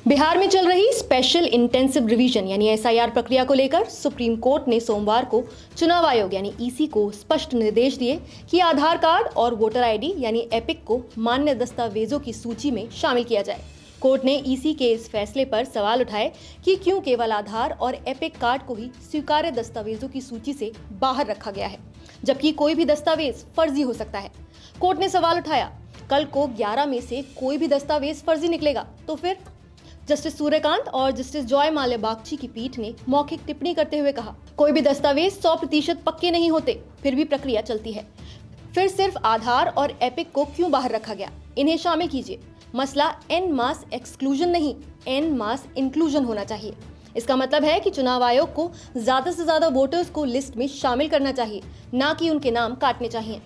बिहार में चल रही स्पेशल इंटेंसिव रिवीजन यानी एसआईआर प्रक्रिया को लेकर सुप्रीम कोर्ट ने सोमवार को चुनाव आयोग यानी ईसी को स्पष्ट निर्देश दिए कि आधार कार्ड और वोटर आईडी यानी एपिक को मान्य दस्तावेजों की सूची में शामिल किया जाए। कोर्ट ने ईसी के इस फैसले पर सवाल उठाए कि क्यों केवल आधार और एपिक कार्ड को ही स्वीकार्य दस्तावेजों की सूची से बाहर रखा गया है, जबकि कोई भी दस्तावेज फर्जी हो सकता है। कोर्ट ने सवाल उठाया, कल को 11 में से कोई भी दस्तावेज फर्जी निकलेगा तो फिर? जस्टिस सूर्यकांत और जस्टिस जॉय माल्या बागची की पीठ ने मौखिक टिप्पणी करते हुए कहा, कोई भी दस्तावेज 100% पक्के नहीं होते, फिर भी प्रक्रिया चलती है। फिर सिर्फ आधार और एपिक को क्यों बाहर रखा गया? इन्हें शामिल कीजिए। मसला एन मास एक्सक्लूजन नहीं, एन मास इंक्लूजन होना चाहिए। इसका मतलब है कि चुनाव आयोग को ज्यादा से ज्यादा वोटर्स को लिस्ट में शामिल करना चाहिए, ना कि उनके नाम काटने चाहिए।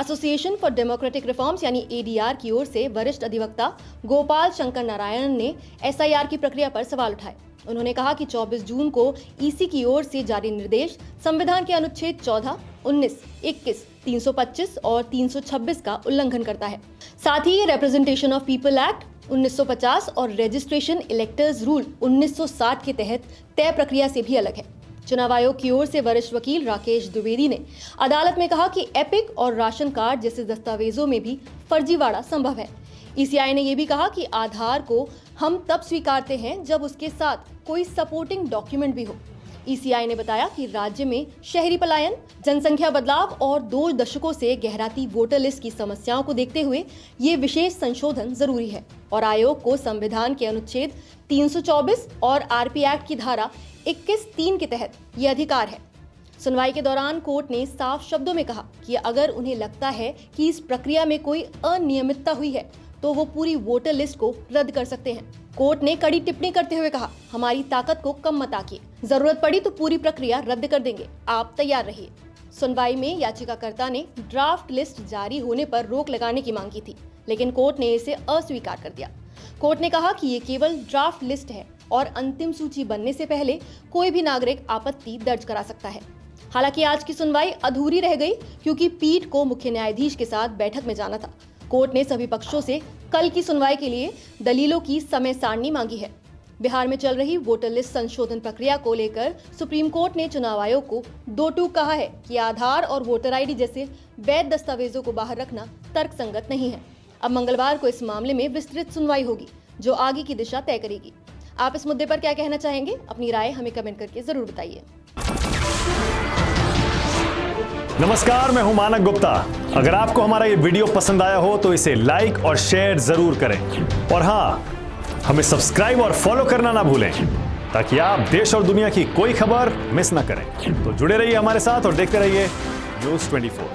एसोसिएशन फॉर डेमोक्रेटिक रिफॉर्म्स यानी एडीआर की ओर से वरिष्ठ अधिवक्ता गोपाल शंकर नारायण ने एसआईआर की प्रक्रिया पर सवाल उठाए। उन्होंने कहा कि 24 जून को ईसी की ओर से जारी निर्देश संविधान के अनुच्छेद 14, 19, 21, 325 और 326 का उल्लंघन करता है। साथ ही रिप्रेजेंटेशन ऑफ पीपल एक्ट 1950 और रजिस्ट्रेशन इलेक्टर्स रूल 1960 के तहत तय प्रक्रिया से भी अलग है। चुनाव आयोग की ओर से वरिष्ठ वकील राकेश द्विवेदी ने अदालत में कहा कि एपिक और राशन कार्ड जैसे दस्तावेजों में भी फर्जीवाड़ा संभव है। ईसीआई ने यह भी कहा कि आधार को हम तब स्वीकारते हैं जब उसके साथ कोई सपोर्टिंग डॉक्यूमेंट भी हो। ईसीआई ने बताया कि राज्य में शहरी पलायन, जनसंख्या बदलाव और 2 दशकों से गहराती वोटर लिस्ट की समस्याओं को देखते हुए ये विशेष संशोधन जरूरी है और आयोग को संविधान के अनुच्छेद 324 और आरपी एक्ट की धारा 21(3) के तहत ये अधिकार है। सुनवाई के दौरान कोर्ट ने साफ शब्दों में कहा कि अगर उन्हें लगता है कि इस प्रक्रिया में कोई अनियमितता हुई है तो वो पूरी वोटर लिस्ट को रद्द कर सकते हैं। कोर्ट ने कड़ी टिप्पणी करते हुए कहा, हमारी ताकत को कम मत आंकिए, जरूरत पड़ी तो पूरी प्रक्रिया रद्द कर देंगे, आप तैयार रहिए। सुनवाई में याचिकाकर्ता ने ड्राफ्ट लिस्ट जारी होने पर रोक लगाने की मांग की थी, लेकिन कोर्ट ने इसे अस्वीकार कर दिया। कोर्ट ने कहा कि ये केवल ड्राफ्ट लिस्ट है और अंतिम सूची बनने से पहले कोई भी नागरिक आपत्ति दर्ज करा सकता है। हालांकि आज की सुनवाई अधूरी रह गई क्योंकि पीठ को मुख्य न्यायाधीश के साथ बैठक में जाना था। कोर्ट ने सभी पक्षों से कल की सुनवाई के लिए दलीलों की समय सारणी मांगी है। बिहार में चल रही वोटर लिस्ट संशोधन प्रक्रिया को लेकर सुप्रीम कोर्ट ने चुनाव आयोग को 2 टूक कहा है कि आधार और वोटर आईडी जैसे वैध दस्तावेजों को बाहर रखना तर्कसंगत नहीं है। अब मंगलवार को इस मामले में विस्तृत सुनवाई होगी जो आगे की दिशा तय करेगी। आप इस मुद्दे पर क्या कहना चाहेंगे? अपनी राय हमें कमेंट करके जरूर बताइए। नमस्कार, मैं हूं मानक गुप्ता। अगर आपको हमारा ये वीडियो पसंद आया हो तो इसे लाइक और शेयर जरूर करें और हाँ, हमें सब्सक्राइब और फॉलो करना ना भूलें ताकि आप देश और दुनिया की कोई खबर मिस ना करें। तो जुड़े रहिए हमारे साथ और देखते रहिए न्यूज़ 24।